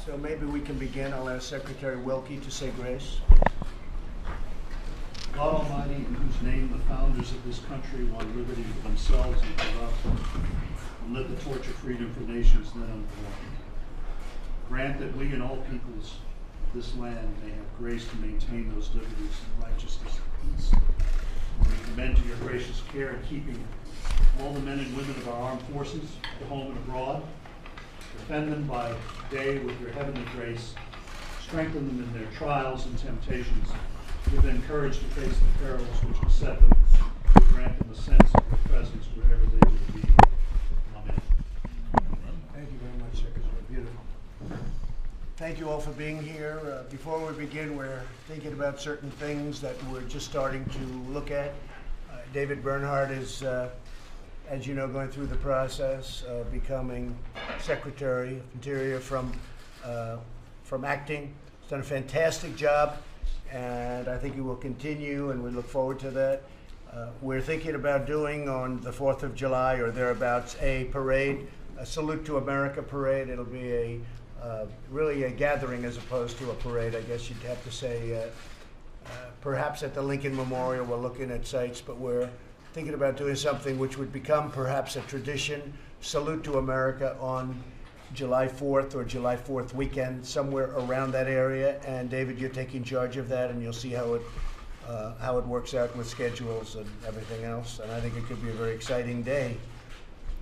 So maybe we can begin. I'll ask Secretary Wilkie to say grace. God Almighty, in whose name the founders of this country won liberty for themselves and for us, and lit the torch of freedom for nations then unborn, grant that we and all peoples of this land may have grace to maintain those liberties in righteousness and peace. We commend to your gracious care and keeping all the men and women of our armed forces, at home and abroad. Defend them by day with your heavenly grace. Strengthen them in their trials and temptations. Give them courage to face the perils which beset them. Grant them a sense of your presence wherever they will be. Amen. Thank you very much, Secretary. Beautiful. Thank you all for being here. Before we begin, we're thinking about certain things that we're just starting to look at. David Bernhardt is, as you know, going through the process of becoming Secretary of Interior from acting. He's done a fantastic job, and I think he will continue, and we look forward to that. We're thinking about doing on the 4th of July or thereabouts a parade, a Salute to America parade. It'll be really a gathering as opposed to a parade, I guess you'd have to say. Perhaps at the Lincoln Memorial, we're looking at sites, but we're thinking about doing something which would become perhaps a tradition, Salute to America on July 4th or July 4th weekend, somewhere around that area. And David, you're taking charge of that, and you'll see how it works out with schedules and everything else. And I think it could be a very exciting day.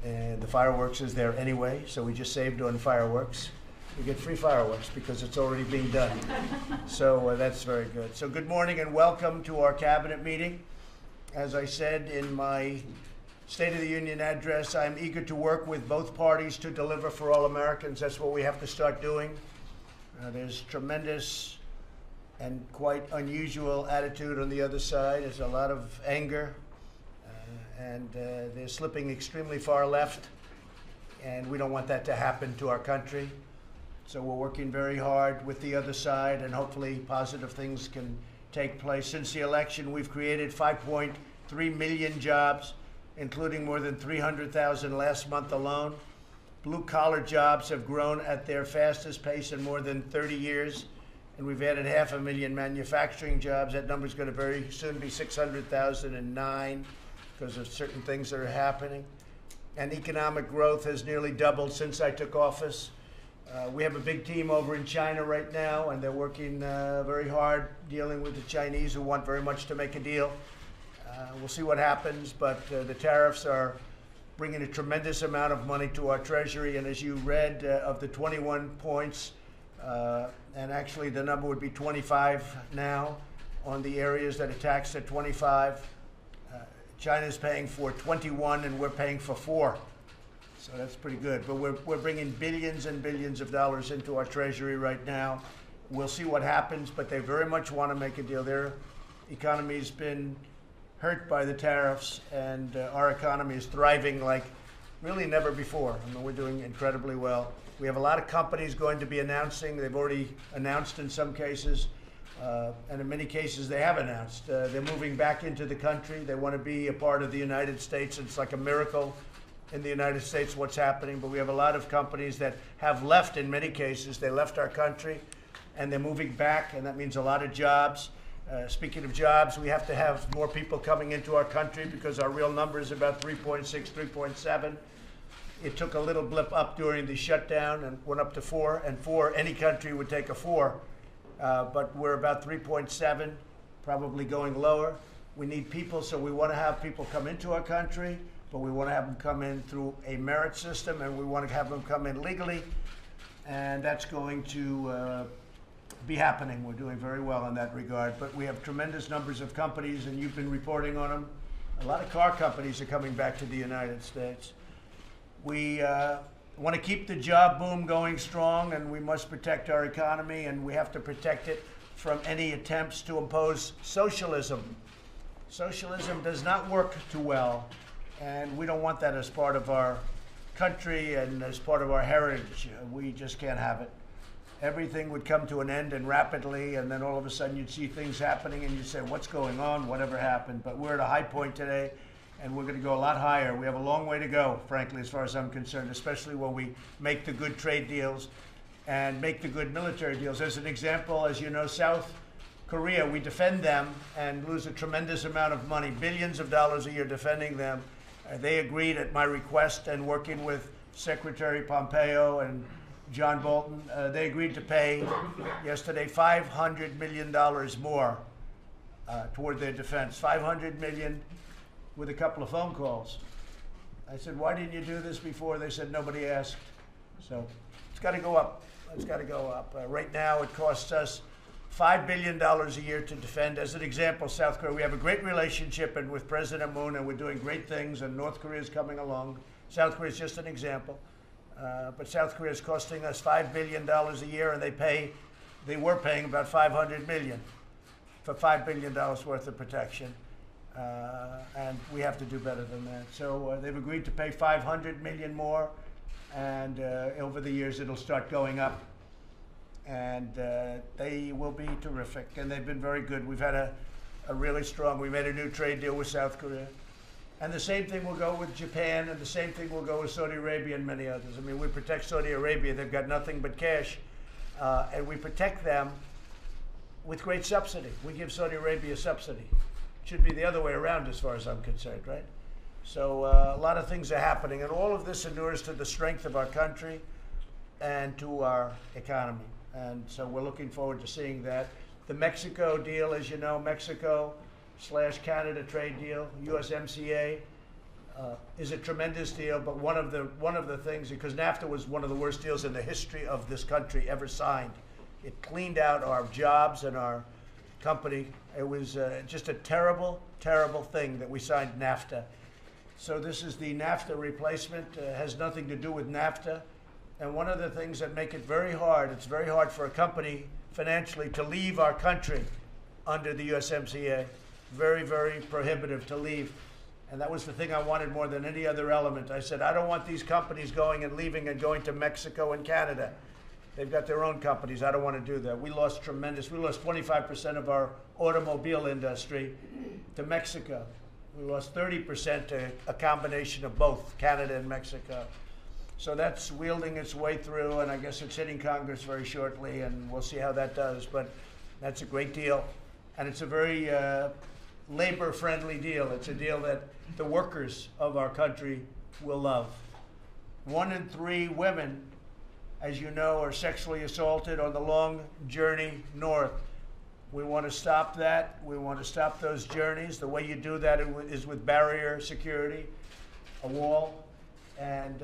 And the fireworks is there anyway, so we just saved on fireworks. We get free fireworks because it's already being done. So that's very good. So good morning and welcome to our cabinet meeting. As I said in my State of the Union address, I'm eager to work with both parties to deliver for all Americans. That's what we have to start doing. There's tremendous and quite unusual attitude on the other side. There's a lot of anger, and they're slipping extremely far left, and we don't want that to happen to our country. So we're working very hard with the other side, and hopefully positive things can take place. Since the election, we've created 5.3 million jobs, including more than 300,000 last month alone. Blue-collar jobs have grown at their fastest pace in more than 30 years, and we've added 500,000 manufacturing jobs. That number is going to very soon be 600,009 because of certain things that are happening. And economic growth has nearly doubled since I took office. We have a big team over in China right now, and they're working very hard dealing with the Chinese who want very much to make a deal. We'll see what happens, but the tariffs are bringing a tremendous amount of money to our Treasury. And as you read, of the 21 points, and actually the number would be 25 now on the areas that are taxed at 25. China's paying for 21, and we're paying for 4. So that's pretty good. But we're bringing billions and billions of dollars into our Treasury right now. We'll see what happens, but they very much want to make a deal. Their economy's been hurt by the tariffs, and our economy is thriving like really never before. I mean, we're doing incredibly well. We have a lot of companies going to be announcing. They've already announced in some cases, and in many cases they have announced. They're moving back into the country. They want to be a part of the United States. It's like a miracle in the United States what's happening, but we have a lot of companies that have left in many cases. They left our country, and they're moving back, and that means a lot of jobs. Speaking of jobs, we have to have more people coming into our country because our real number is about 3.6, 3.7. It took a little blip up during the shutdown and went up to 4, and 4, any country would take a 4. But we're about 3.7, probably going lower. We need people, so we want to have people come into our country, but we want to have them come in through a merit system, and we want to have them come in legally, and that's going to be happening. We're doing very well in that regard, but we have tremendous numbers of companies, and you've been reporting on them. A lot of car companies are coming back to the United States. We want to keep the job boom going strong, and we must protect our economy, and we have to protect it from any attempts to impose socialism. Socialism does not work too well, and we don't want that as part of our country and as part of our heritage. We just can't have it. Everything would come to an end and rapidly, and then all of a sudden you'd see things happening and you'd say, what's going on? Whatever happened? But we're at a high point today, and we're going to go a lot higher. We have a long way to go, frankly, as far as I'm concerned, especially when we make the good trade deals. and make the good military deals. As an example, as you know, South Korea, we defend them and lose a tremendous amount of money, billions of dollars a year defending them. They agreed at my request, and working with Secretary Pompeo and John Bolton, they agreed to pay yesterday $500 million more toward their defense. $500 million with a couple of phone calls. I said, why didn't you do this before? They said, nobody asked. So it's got to go up. It's got to go up. Right now, it costs us $5 billion a year to defend. As an example, South Korea, we have a great relationship and with President Moon, and we're doing great things, and North Korea is coming along. South Korea is just an example. But South Korea is costing us $5 billion a year, and they were paying about $500 million for $5 billion worth of protection. And we have to do better than that. So they've agreed to pay $500 million more, and over the years it'll start going up. And they will be terrific, and they've been very good. We've had a really strong, we made a new trade deal with South Korea. And the same thing will go with Japan, and the same thing will go with Saudi Arabia and many others. I mean, we protect Saudi Arabia. They've got nothing but cash, and we protect them with great subsidy. We give Saudi Arabia subsidy. It should be the other way around as far as I'm concerned, right? So a lot of things are happening, and all of this inures to the strength of our country and to our economy. And so we're looking forward to seeing that. The Mexico deal, as you know, Mexico/Canada trade deal, USMCA, is a tremendous deal. But one of the things, because NAFTA was one of the worst deals in the history of this country ever signed. It cleaned out our jobs and our company. It was just a terrible, terrible thing that we signed NAFTA. So this is the NAFTA replacement. Has nothing to do with NAFTA. And one of the things that make it very hard, it's very hard for a company financially to leave our country under the USMCA. Very, very prohibitive to leave. And that was the thing I wanted more than any other element. I said, I don't want these companies going and leaving and going to Mexico and Canada. They've got their own companies. I don't want to do that. We lost 25% of our automobile industry to Mexico. We lost 30% to a combination of both Canada and Mexico. So that's wielding its way through, and I guess it's hitting Congress very shortly, and we'll see how that does. But that's a great deal, and it's a very labor-friendly deal. It's a deal that the workers of our country will love. 1 in 3 women, as you know, are sexually assaulted on the long journey north. We want to stop that. We want to stop those journeys. The way you do that is with barrier security, a wall, and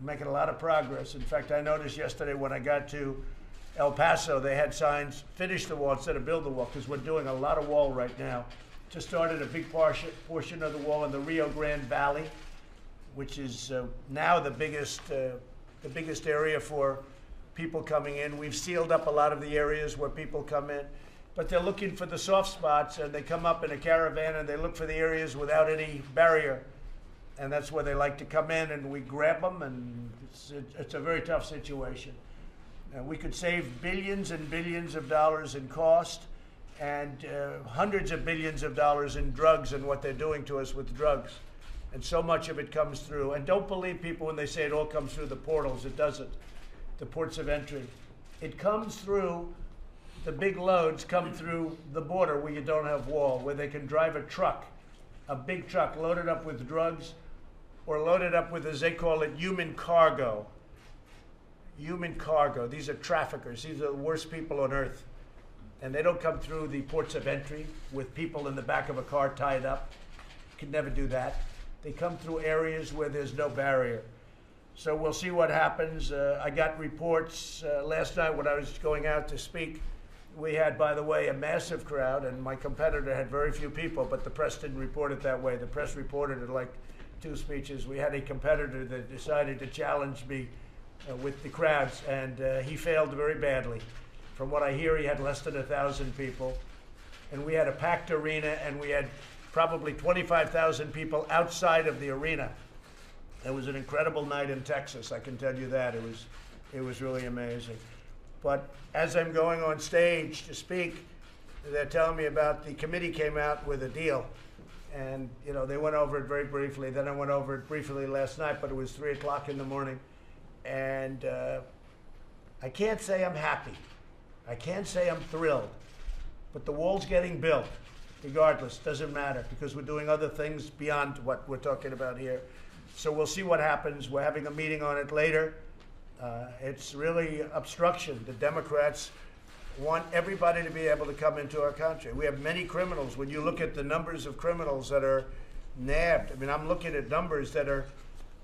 making a lot of progress. In fact, I noticed yesterday when I got to El Paso, they had signs, finish the wall instead of build the wall, because we're doing a lot of wall right now. Just started a big portion of the wall in the Rio Grande Valley, which is now the biggest area for people coming in. We've sealed up a lot of the areas where people come in, but they're looking for the soft spots, and they come up in a caravan and they look for the areas without any barrier. And that's where they like to come in, and we grab them, and it's a very tough situation. We could save billions and billions of dollars in cost, and hundreds of billions of dollars in drugs and what they're doing to us with drugs. And so much of it comes through. And don't believe people when they say it all comes through the portals. It doesn't. The ports of entry. It comes through, the big loads come through the border where you don't have wall, where they can drive a truck, a big truck loaded up with drugs, or loaded up with, as they call it, human cargo. Human cargo. These are traffickers. These are the worst people on earth. And they don't come through the ports of entry with people in the back of a car tied up. You could never do that. They come through areas where there's no barrier. So we'll see what happens. I got reports last night when I was going out to speak. We had, by the way, a massive crowd, and my competitor had very few people, but the press didn't report it that way. The press reported it like 2 speeches. We had a competitor that decided to challenge me with the crowds, and he failed very badly. From what I hear, he had less than 1,000 people, and we had a packed arena, and we had probably 25,000 people outside of the arena. It was an incredible night in Texas, I can tell you that. It was really amazing. But as I'm going on stage to speak, they're telling me about the committee came out with a deal. And, you know, they went over it very briefly. Then I went over it briefly last night, but it was 3 o'clock in the morning. And I can't say I'm happy. I can't say I'm thrilled. But the wall's getting built, regardless. Doesn't matter, because we're doing other things beyond what we're talking about here. So we'll see what happens. We're having a meeting on it later. It's really obstruction. The Democrats want everybody to be able to come into our country. We have many criminals. When you look at the numbers of criminals that are nabbed, I mean, I'm looking at numbers that are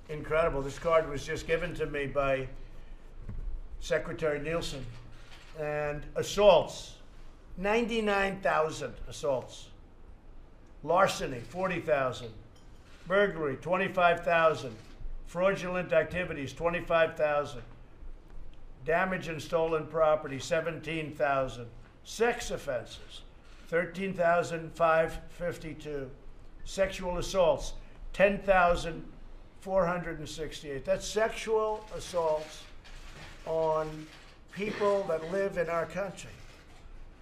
incredible. This card was just given to me by Secretary Nielsen. And assaults, 99,000 assaults. Larceny, 40,000. Burglary, 25,000. Fraudulent activities, 25,000. Damage and stolen property, 17,000. Sex offenses, 13,552. Sexual assaults, 10,468. That's sexual assaults on people that live in our country,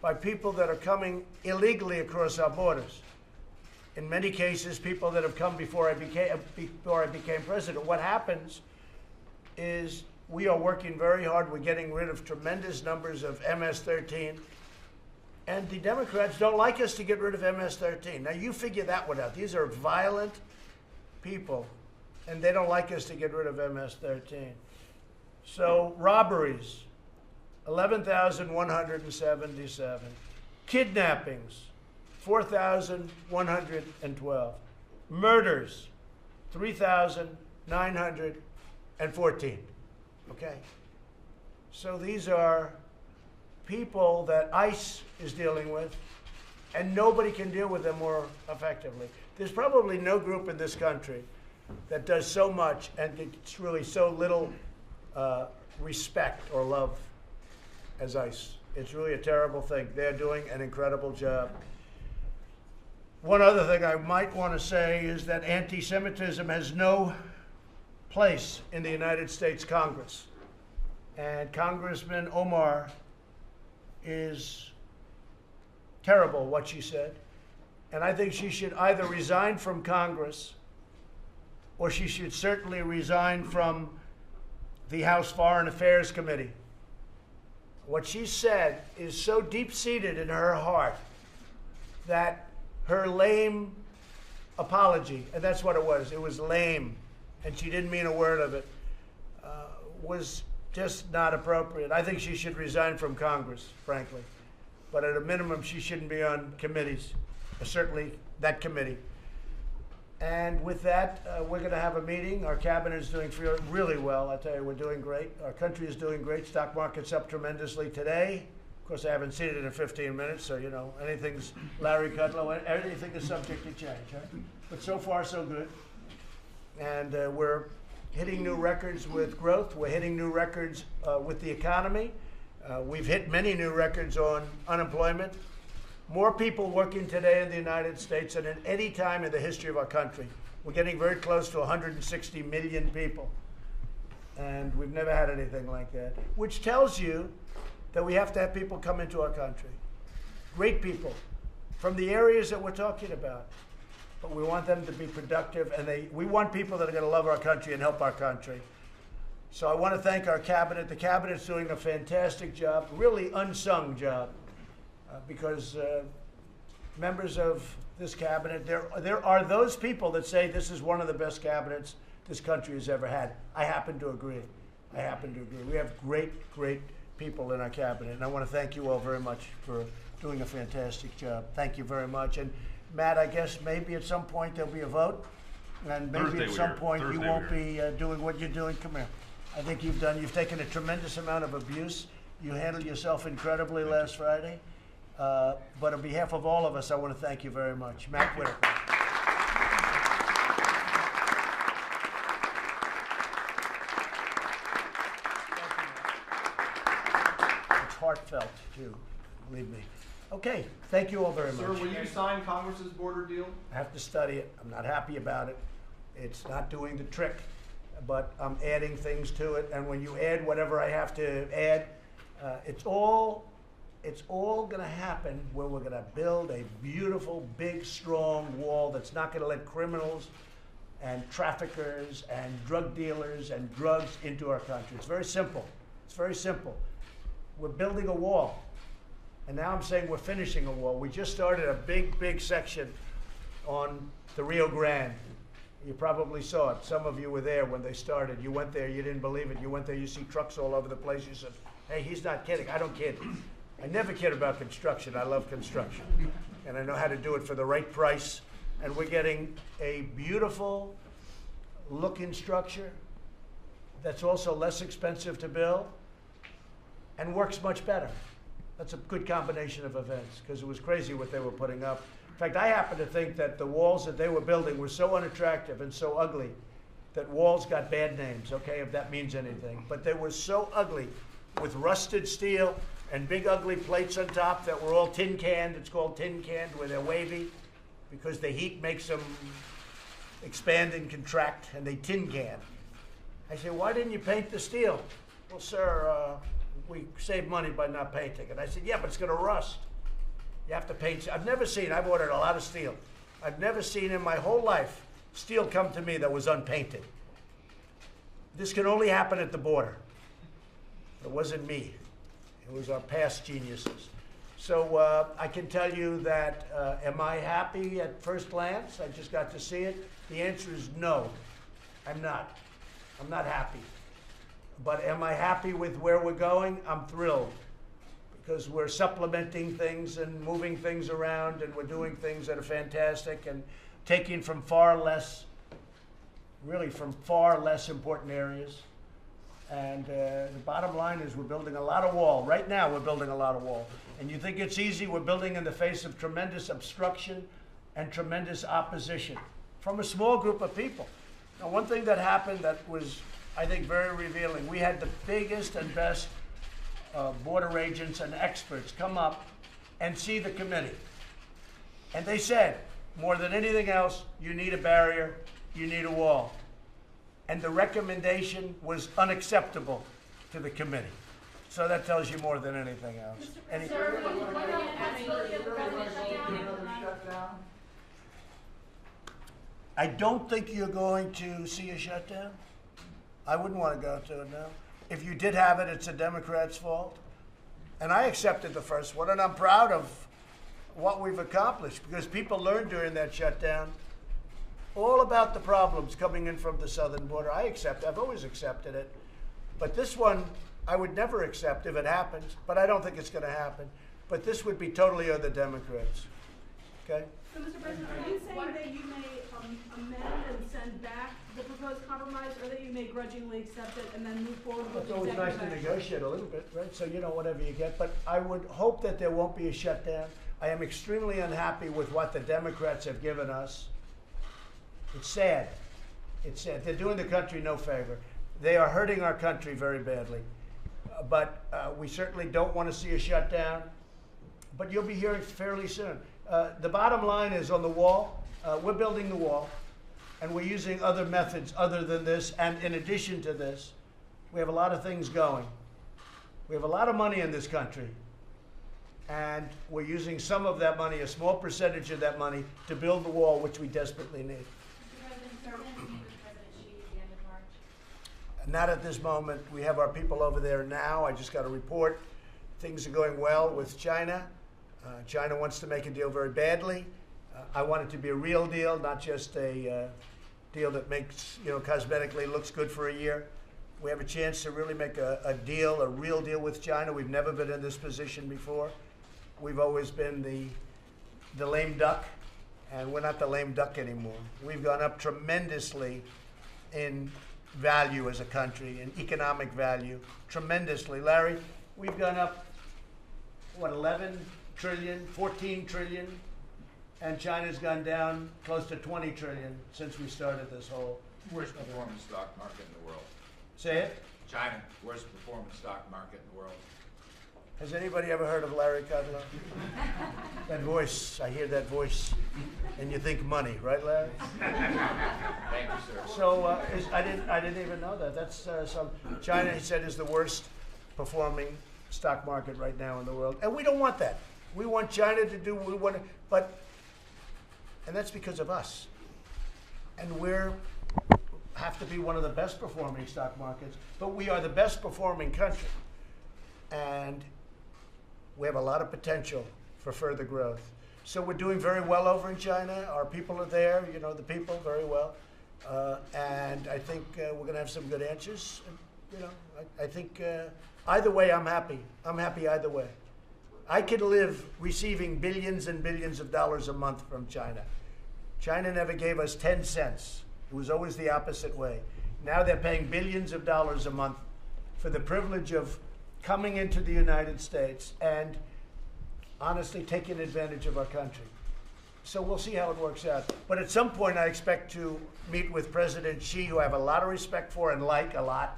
by people that are coming illegally across our borders. In many cases, people that have come before I became president. What happens is we are working very hard. We're getting rid of tremendous numbers of MS-13. And the Democrats don't like us to get rid of MS-13. Now, you figure that one out. These are violent people, and they don't like us to get rid of MS-13. So, robberies, 11,177. Kidnappings, 4,112. Murders, 3,914. Okay? So these are people that ICE is dealing with, and nobody can deal with them more effectively. There's probably no group in this country that does so much and gets really so little respect or love as ICE. It's really a terrible thing. They're doing an incredible job. One other thing I might want to say is that anti-Semitism has no place in the United States Congress. And Congressman Omar is terrible what she said. And I think she should either resign from Congress, or she should certainly resign from the House Foreign Affairs Committee. What she said is so deep-seated in her heart that her lame apology, and that's what it was lame, and she didn't mean a word of it, was just not appropriate. I think she should resign from Congress, frankly. But at a minimum, she shouldn't be on committees, certainly that committee. And with that, we're going to have a meeting. Our cabinet is doing really well. I tell you, we're doing great. Our country is doing great. Stock market's up tremendously today. Of course, I haven't seen it in 15 minutes, so, you know, anything's Larry Kudlow, anything is subject to change, right? But so far, so good. And we're hitting new records with growth. We're hitting new records with the economy. We've hit many new records on unemployment. More people working today in the United States than at any time in the history of our country. We're getting very close to 160 million people. And we've never had anything like that, which tells you that we have to have people come into our country. Great people from the areas that we're talking about. But we want them to be productive, and we want people that are going to love our country and help our country. So I want to thank our cabinet. The cabinet's doing a fantastic job, really unsung job, because members of this cabinet, there are those people that say this is one of the best cabinets this country has ever had. I happen to agree. I happen to agree. We have great, great people in our cabinet, and I want to thank you all very much for doing a fantastic job. Thank you very much. And Matt, I guess maybe at some point there'll be a vote, and maybe at some point you won't be doing what you're doing. Come here. I think you've taken a tremendous amount of abuse. You handled yourself incredibly last Friday. But on behalf of all of us, I want to thank you very much. Matt Whitaker. It's heartfelt, too, believe me. Okay, thank you all very much. Sir, will you sign Congress's border deal? I have to study it. I'm not happy about it. It's not doing the trick, but I'm adding things to it. And when you add whatever I have to add, it's all going to happen where we're going to build a beautiful, big, strong wall that's not going to let criminals and traffickers and drug dealers and drugs into our country. It's very simple. It's very simple. We're building a wall. And now I'm saying we're finishing a wall. We just started a big section on the Rio Grande. You probably saw it. Some of you were there when they started. You went there, you didn't believe it. You went there, you see trucks all over the place. You said, hey, he's not kidding. I don't kid. I never kid about construction. I love construction. And I know how to do it for the right price. And we're getting a beautiful looking structure that's also less expensive to build and works much better. That's a good combination of events, because it was crazy what they were putting up. In fact, I happen to think that the walls that they were building were so unattractive and so ugly that walls got bad names, okay, if that means anything. But they were so ugly with rusted steel and big ugly plates on top that were all tin canned. It's called tin canned, where they're wavy because the heat makes them expand and contract, and they tin can. I say, why didn't you paint the steel? Well, sir, we save money by not painting it. I said, yeah, but it's going to rust. You have to paint. I've ordered a lot of steel. I've never seen in my whole life steel come to me that was unpainted. This can only happen at the border. It wasn't me. It was our past geniuses. So I can tell you that, am I happy at first glance? I just got to see it. The answer is no, I'm not. I'm not happy. But am I happy with where we're going? I'm thrilled, because we're supplementing things and moving things around, and we're doing things that are fantastic and taking from far less important areas. And the bottom line is we're building a lot of wall. Right now we're building a lot of wall. And you think it's easy? We're building in the face of tremendous obstruction and tremendous opposition from a small group of people. Now, one thing that happened that was, I think, very revealing, we had the biggest and best border agents and experts come up and see the committee. And they said, more than anything else, you need a barrier, you need a wall. And the recommendation was unacceptable to the committee. So that tells you more than anything else. I don't think you're going to see a shutdown. I wouldn't want to go to it now. If you did have it, it's a Democrat's fault. And I accepted the first one, and I'm proud of what we've accomplished, because people learned during that shutdown all about the problems coming in from the southern border. I've always accepted it. But this one, I would never accept if it happens, but I don't think it's going to happen. But this would be totally on the Democrats. Okay? So, Mr. President, are you saying that you may amend and send back the proposed compromise, or that you may grudgingly accept it and then move forward with It's the always nice executive to action? negotiate a little bit, right? So, whatever you get. But I would hope that there won't be a shutdown. I am extremely unhappy with what the Democrats have given us. It's sad. It's sad. They're doing the country no favor. They are hurting our country very badly. But we certainly don't want to see a shutdown. But you'll be hearing fairly soon. The bottom line is on the wall. We're building the wall. And we're using other methods other than this. And in addition to this, we have a lot of things going. We have a lot of money in this country. And we're using some of that money, a small percentage of that money, to build the wall, which we desperately need. Not at this moment. We have our people over there now. I just got a report. Things are going well with China. China wants to make a deal very badly. I want it to be a real deal, not just a deal that makes, cosmetically looks good for a year. We have a chance to really make a deal, a real deal with China. We've never been in this position before. We've always been the lame duck, and we're not the lame duck anymore. We've gone up tremendously in value as a country, in economic value, tremendously. Larry, we've gone up, 11 trillion, 14 trillion, and China's gone down close to 20 trillion since we started this whole. Worst performing stock market in the world. Say it? China, worst performing stock market in the world. Has anybody ever heard of Larry Kudlow? That voice, I hear that voice, and you think money, right, Larry? Thank you, sir. So I didn't even know that. That's some China, he said, is the worst performing stock market right now in the world, and we don't want that. We want China to do what we want, and that's because of us. And have to be one of the best performing stock markets, but we are the best performing country. And we have a lot of potential for further growth. So we're doing very well over in China. Our people are there, you know the people very well. And I think we're going to have some good answers. You know, I think either way, I'm happy. I'm happy either way. I could live receiving billions and billions of dollars a month from China. China never gave us 10 cents. It was always the opposite way. Now they're paying billions of dollars a month for the privilege of coming into the United States and honestly taking advantage of our country. So we'll see how it works out. But at some point, I expect to meet with President Xi, who I have a lot of respect for and like a lot,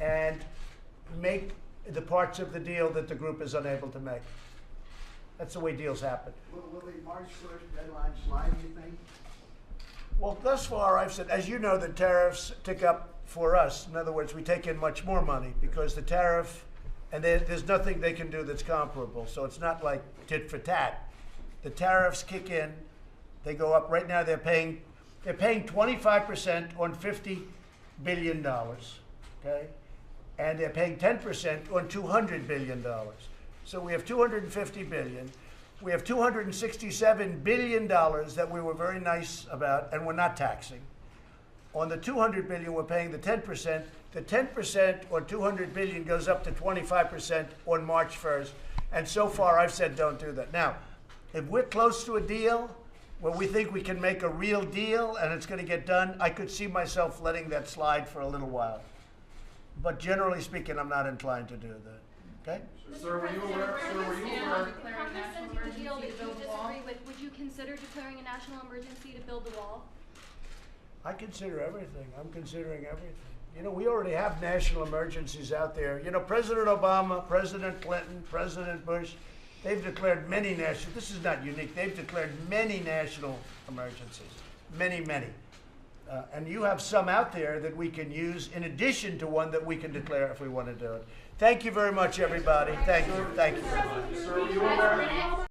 and make the parts of the deal that the group is unable to make. That's the way deals happen. Will the March 1st deadline slide, do you think? Well, thus far, I've said, as you know, the tariffs tick up for us. In other words, we take in much more money because the tariff, and there's nothing they can do that's comparable. So it's not like tit for tat. The tariffs kick in, they go up. Right now, they're paying 25% on $50 billion, okay? And they're paying 10% on $200 billion. So we have $250 billion. We have $267 billion that we were very nice about and we're not taxing. On the $200 billion, we're paying the 10%. The 10% on $200 billion goes up to 25% on March 1st. And so far, I've said don't do that. Now, if we're close to a deal where we think we can make a real deal and it's going to get done, I could see myself letting that slide for a little while. But generally speaking, I'm not inclined to do that. Okay? Sir, were you aware? Sir, were you aware? Declaring a national emergency to build the wall? Would you consider declaring a national emergency to build the wall? I consider everything. I'm considering everything. You know, we already have national emergencies out there. You know, President Obama, President Clinton, President Bush, they've declared many national, this is not unique, they've declared many national emergencies. Many, many. And you have some out there that we can use in addition to one that we can declare if we want to do it. Thank you very much, everybody. Thank you. Thank you very much. Sir, were you aware?